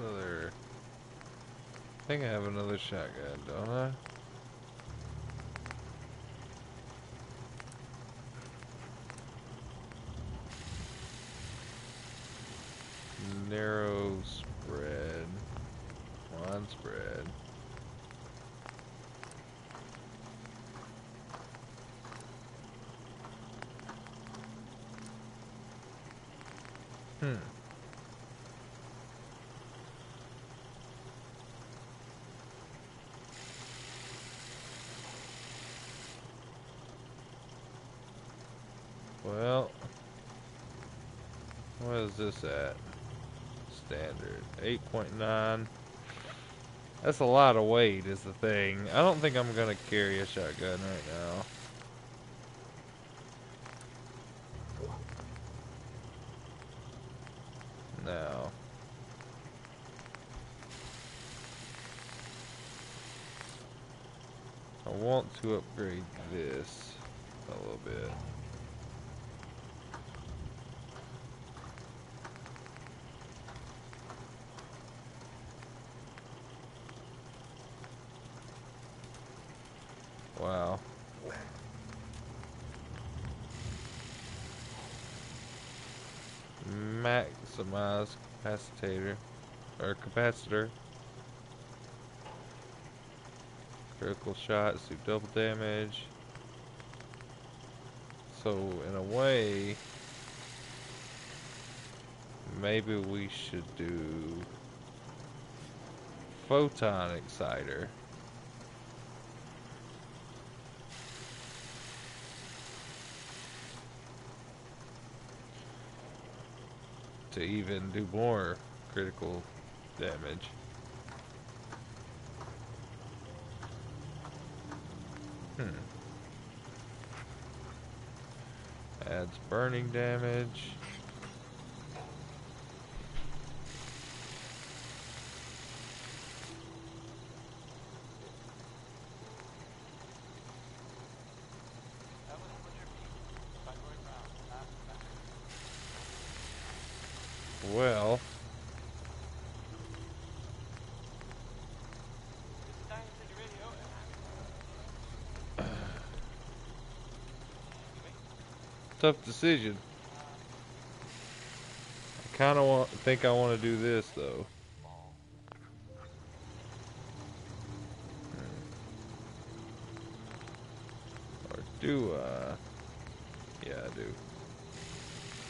Another... I think I have another shotgun, don't I? Narrow spread. Wide spread. Well, what is this at? Standard 8.9. That's a lot of weight is the thing. I don't think I'm gonna carry a shotgun right now. No. I want to upgrade this a little bit. Wow. Maximize capacitor or capacitor. Critical shots do double damage. So in a way, maybe we should do photon exciter. To even do more critical damage. Adds burning damage. Well, tough decision. I kind of think I want to do this though. Or do I? Yeah, I do.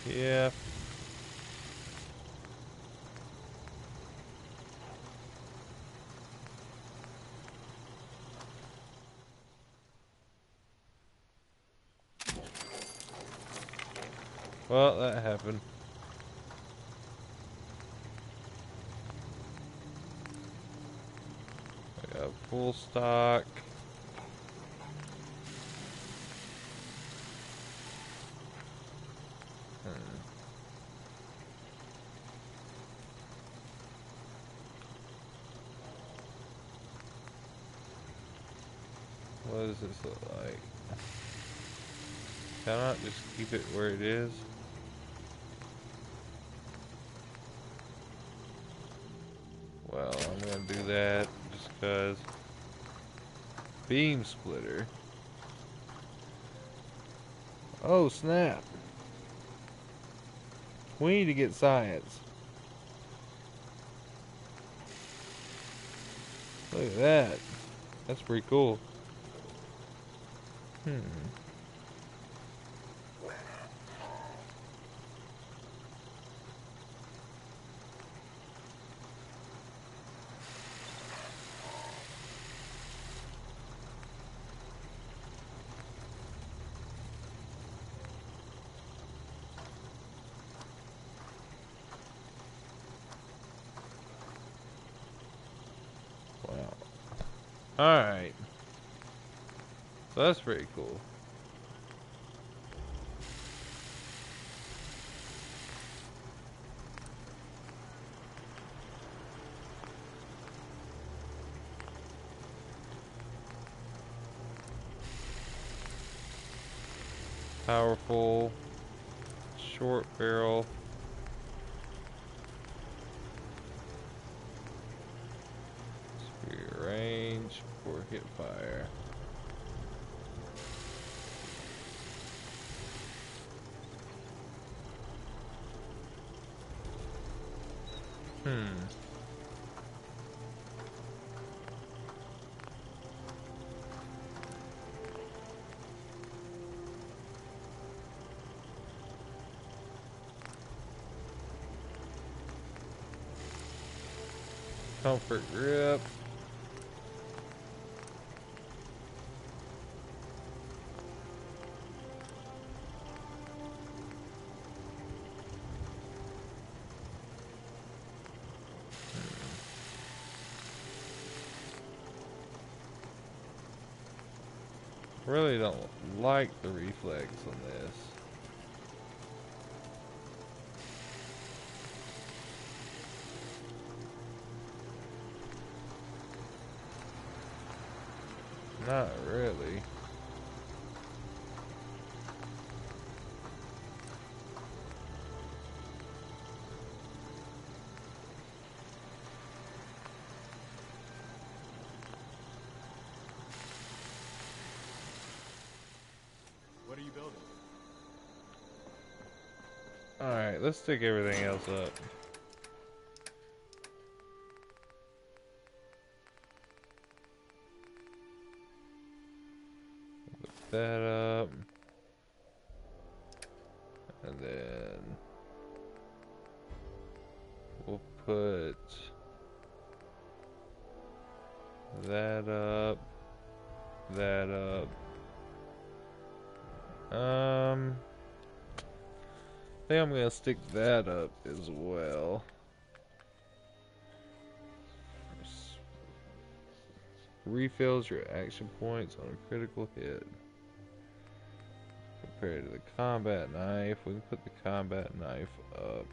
Yeah. Well, that happened. I got full stock. What does this look like? Can I not just keep it where it is? Well, I'm gonna do that just because. Beam splitter. Oh, snap. We need to get science. Look at that. That's pretty cool. Hmm. Wow. Alright. So that's pretty cool. Powerful. Short barrel. Spear range for hip fire. Hmm. Comfort grip. Really don't like the reflex on this. Not really. What are you building? Alright, let's stick everything else up. Put that up. And then we'll put that up. That up. I think I'm gonna stick that up as well. Refills your action points on a critical hit. Compared to the combat knife, we can put the combat knife up.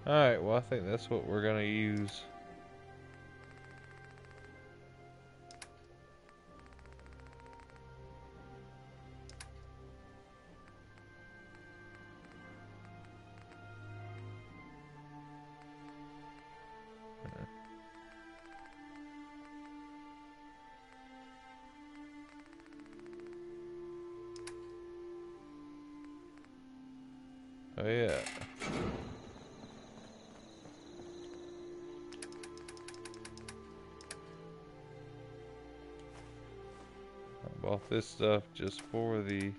Alright, well I think that's what we're gonna use. Oh yeah. I bought this stuff just for the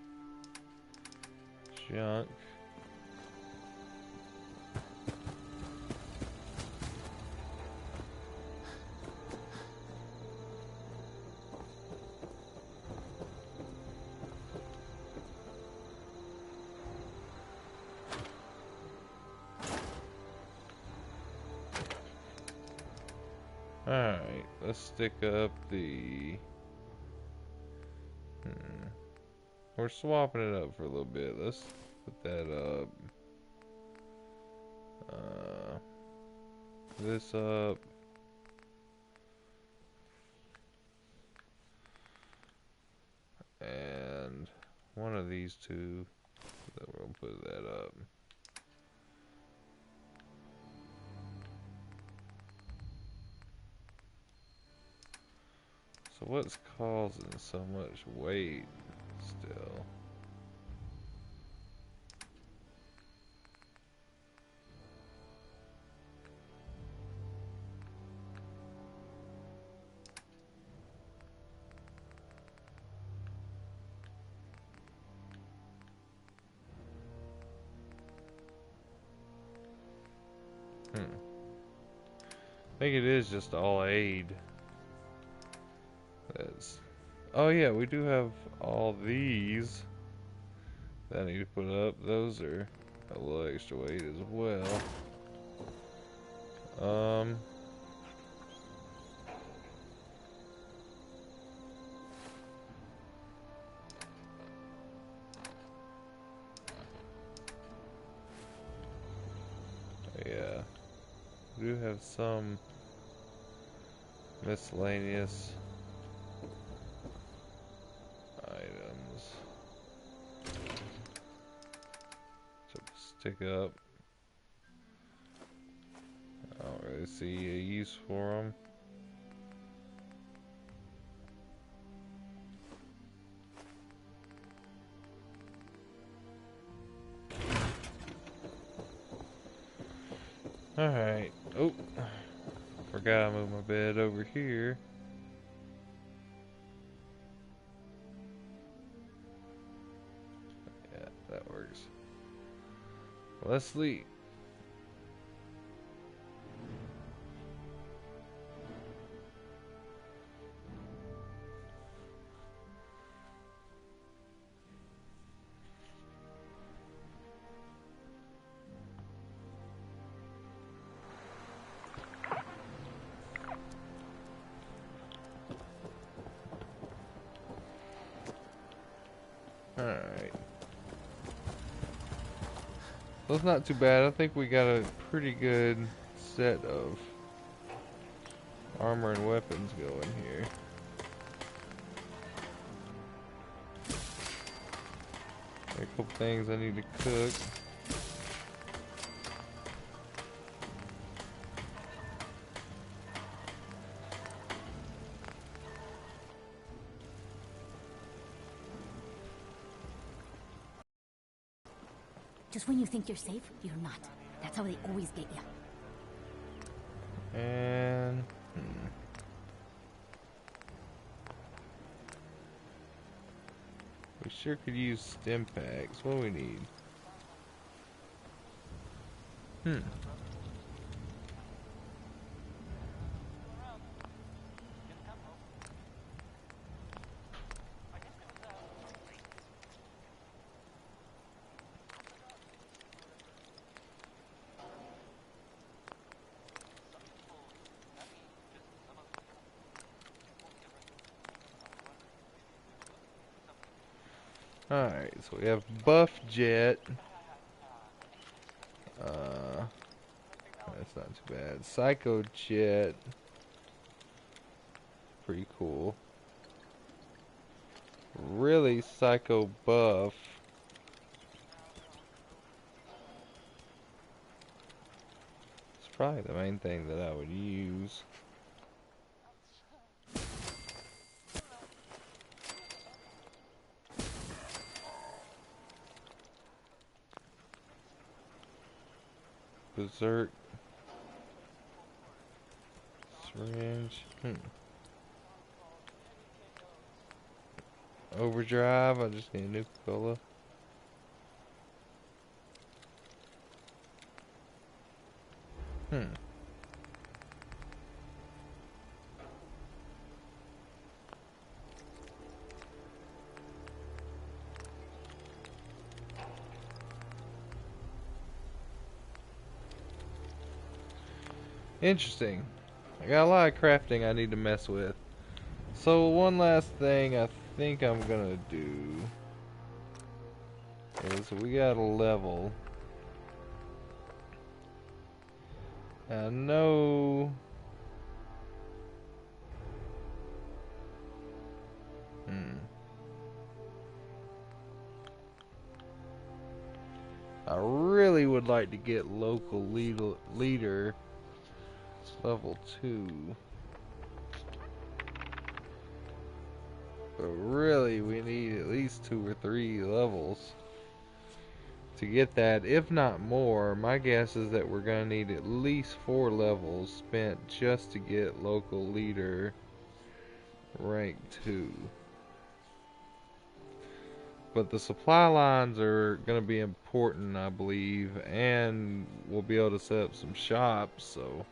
junk. Alright, let's stick up the... We're swapping it up for a little bit. Let's put that up. This up. And one of these two. Then we're gonna put that up. So what's causing so much weight still? I think it is just all aid. That's. Oh yeah, we do have all these that I need to put up. Those are a little extra weight as well. Yeah. We do have some miscellaneous items to stick up. I don't really see a use for them. Alright. Oh, forgot I moved my bed over here. Yeah, that works. Well, let's sleep. Alright. Well, it's not too bad. I think we got a pretty good set of armor and weapons going here. A couple things I need to cook. Just when you think you're safe, you're not. That's how they always get you. And we sure could use stim packs. What do we need? Alright, so we have Buff Jet. That's not too bad. Psycho Jet. Pretty cool. Really Psycho Buff. It's probably the main thing that I would use. Berserk. Syringe. Overdrive. I just need a Nuka-Cola. Interesting. I got a lot of crafting I need to mess with. So one last thing I think I'm gonna do is we got a level. I know. I really would like to get local leader level 2. But really, we need at least 2 or 3 levels to get that, if not more. My guess is that we're going to need at least 4 levels spent just to get local leader rank 2. But the supply lines are going to be important, I believe, and we'll be able to set up some shops, so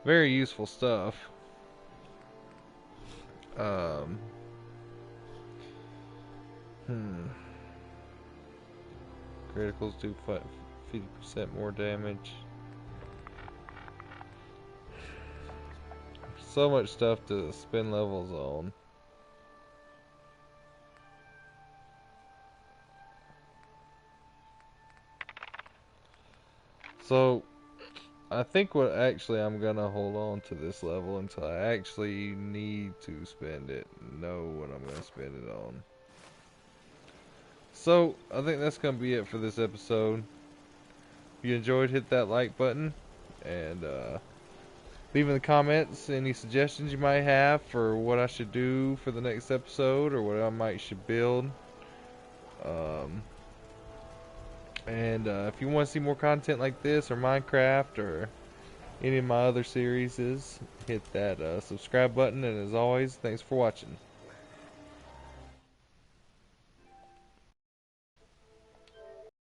very useful stuff. Criticals do 50% more damage. So much stuff to spend levels on. So I think what actually I'm gonna hold on to this level until I actually need to spend it, know what I'm gonna spend it on. So I think that's gonna be it for this episode. If you enjoyed, hit that like button, and leave in the comments any suggestions you might have for what I should do for the next episode, or what I might should build. And if you want to see more content like this, or Minecraft, or any of my other series, hit that subscribe button. And as always, thanks for watching.